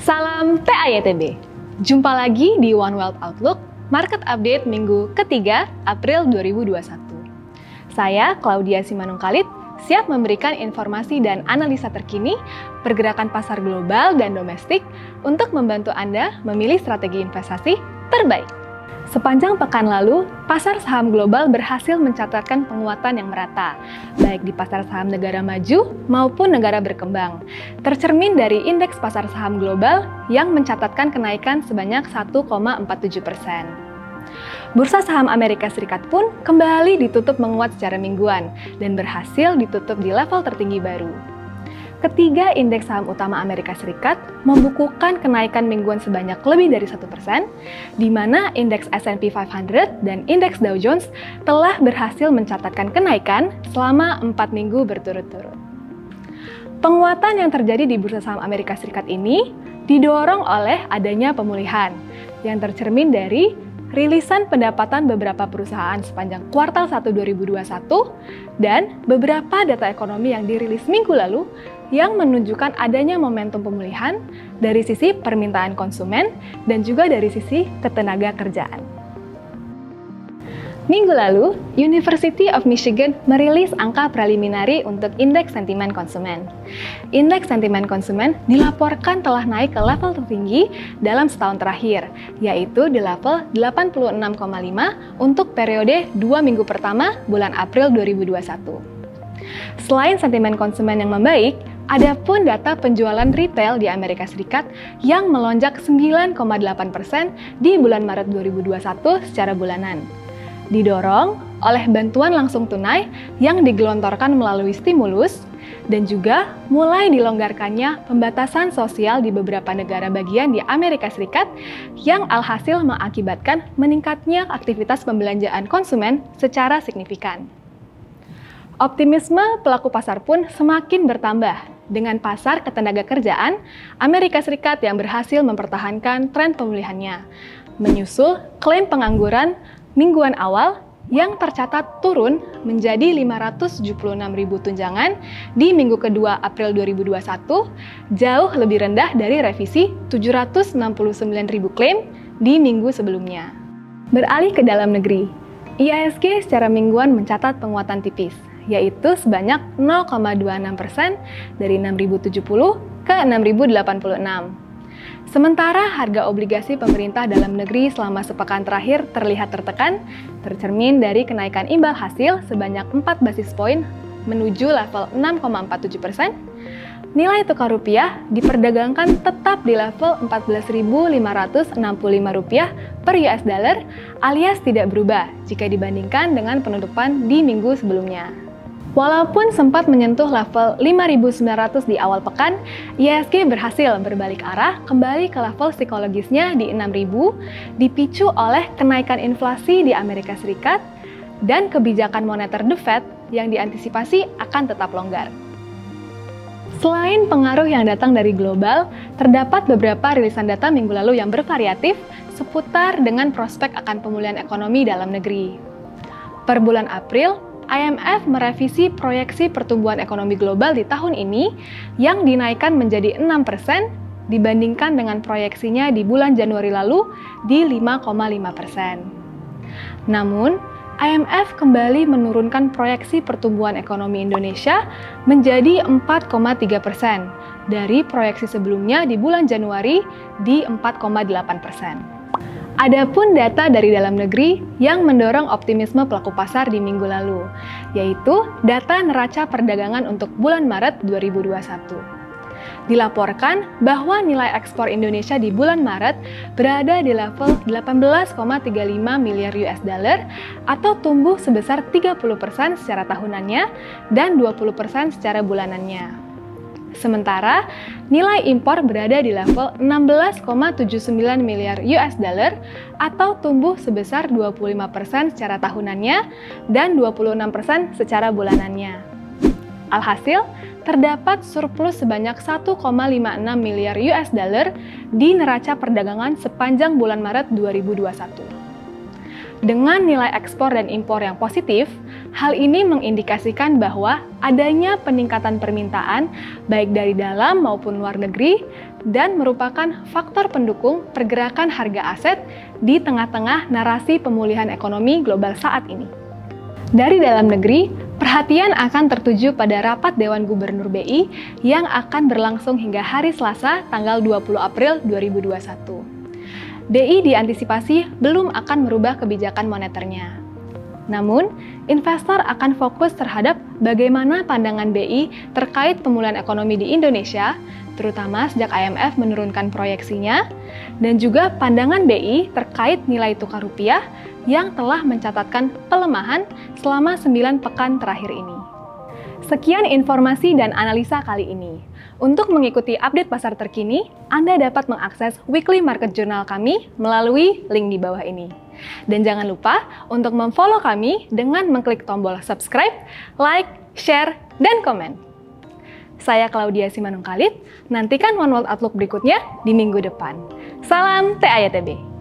Salam PAYTB. Jumpa lagi di One Wealth Outlook, Market Update minggu ketiga April 2021. Saya, Claudia Simanung Khalid, siap memberikan informasi dan analisa terkini pergerakan pasar global dan domestik untuk membantu Anda memilih strategi investasi terbaik. Sepanjang pekan lalu, pasar saham global berhasil mencatatkan penguatan yang merata, baik di pasar saham negara maju maupun negara berkembang, tercermin dari indeks pasar saham global yang mencatatkan kenaikan sebanyak 1,47%. Bursa saham Amerika Serikat pun kembali ditutup menguat secara mingguan dan berhasil ditutup di level tertinggi baru. Ketiga indeks saham utama Amerika Serikat membukukan kenaikan mingguan sebanyak lebih dari 1%, di mana indeks S&P 500 dan indeks Dow Jones telah berhasil mencatatkan kenaikan selama 4 minggu berturut-turut. Penguatan yang terjadi di bursa saham Amerika Serikat ini didorong oleh adanya pemulihan yang tercermin dari rilisan pendapatan beberapa perusahaan sepanjang kuartal 1 2021 dan beberapa data ekonomi yang dirilis minggu lalu yang menunjukkan adanya momentum pemulihan dari sisi permintaan konsumen dan juga dari sisi ketenaga kerjaan. Minggu lalu, University of Michigan merilis angka preliminary untuk indeks sentimen konsumen. Indeks sentimen konsumen dilaporkan telah naik ke level tertinggi dalam setahun terakhir, yaitu di level 86,5 untuk periode 2 minggu pertama bulan April 2021. Selain sentimen konsumen yang membaik, ada pun data penjualan retail di Amerika Serikat yang melonjak 9,8% di bulan Maret 2021 secara bulanan. Didorong oleh bantuan langsung tunai yang digelontorkan melalui stimulus dan juga mulai dilonggarkannya pembatasan sosial di beberapa negara bagian di Amerika Serikat yang alhasil mengakibatkan meningkatnya aktivitas pembelanjaan konsumen secara signifikan. Optimisme pelaku pasar pun semakin bertambah dengan pasar ketenaga kerjaan Amerika Serikat yang berhasil mempertahankan tren pemulihannya, menyusul klaim pengangguran mingguan awal yang tercatat turun menjadi 576.000 tunjangan di minggu kedua April 2021, jauh lebih rendah dari revisi 769.000 klaim di minggu sebelumnya. Beralih ke dalam negeri, IHSG secara mingguan mencatat penguatan tipis, yaitu sebanyak 0,26% dari 6.070 ke 6.086. Sementara harga obligasi pemerintah dalam negeri selama sepekan terakhir terlihat tertekan, tercermin dari kenaikan imbal hasil sebanyak 4 basis poin menuju level 6,47%, nilai tukar rupiah diperdagangkan tetap di level 14.565 rupiah per US dollar alias tidak berubah jika dibandingkan dengan penutupan di minggu sebelumnya. Walaupun sempat menyentuh level 5.900 di awal pekan, IHSG berhasil berbalik arah kembali ke level psikologisnya di 6.000, dipicu oleh kenaikan inflasi di Amerika Serikat dan kebijakan moneter The Fed yang diantisipasi akan tetap longgar. Selain pengaruh yang datang dari global, terdapat beberapa rilisan data minggu lalu yang bervariatif seputar dengan prospek akan pemulihan ekonomi dalam negeri. Per bulan April, IMF merevisi proyeksi pertumbuhan ekonomi global di tahun ini yang dinaikkan menjadi 6% dibandingkan dengan proyeksinya di bulan Januari lalu di 5,5%. Namun, IMF kembali menurunkan proyeksi pertumbuhan ekonomi Indonesia menjadi 4,3% dari proyeksi sebelumnya di bulan Januari di 4,8%. Adapun data dari dalam negeri yang mendorong optimisme pelaku pasar di minggu lalu, yaitu data neraca perdagangan untuk bulan Maret 2021. Dilaporkan bahwa nilai ekspor Indonesia di bulan Maret berada di level 18,35 miliar US dollar atau tumbuh sebesar 30% secara tahunannya dan 20% secara bulanannya. Sementara, nilai impor berada di level 16,79 miliar US dollar atau tumbuh sebesar 25% secara tahunannya dan 26% secara bulanannya. Alhasil, terdapat surplus sebanyak 1,56 miliar US dollar di neraca perdagangan sepanjang bulan Maret 2021. Dengan nilai ekspor dan impor yang positif, hal ini mengindikasikan bahwa adanya peningkatan permintaan baik dari dalam maupun luar negeri dan merupakan faktor pendukung pergerakan harga aset di tengah-tengah narasi pemulihan ekonomi global saat ini. Dari dalam negeri, perhatian akan tertuju pada rapat Dewan Gubernur BI yang akan berlangsung hingga hari Selasa tanggal 20 April 2021. BI diantisipasi belum akan merubah kebijakan moneternya. Namun, investor akan fokus terhadap bagaimana pandangan BI terkait pemulihan ekonomi di Indonesia, terutama sejak IMF menurunkan proyeksinya, dan juga pandangan BI terkait nilai tukar rupiah yang telah mencatatkan pelemahan selama 9 pekan terakhir ini. Sekian informasi dan analisa kali ini. Untuk mengikuti update pasar terkini, Anda dapat mengakses weekly market journal kami melalui link di bawah ini. Dan jangan lupa untuk memfollow kami dengan mengklik tombol subscribe, like, share, dan komen. Saya Claudia Simanung Khalid, nantikan One World Outlook berikutnya di minggu depan. Salam TAYTB!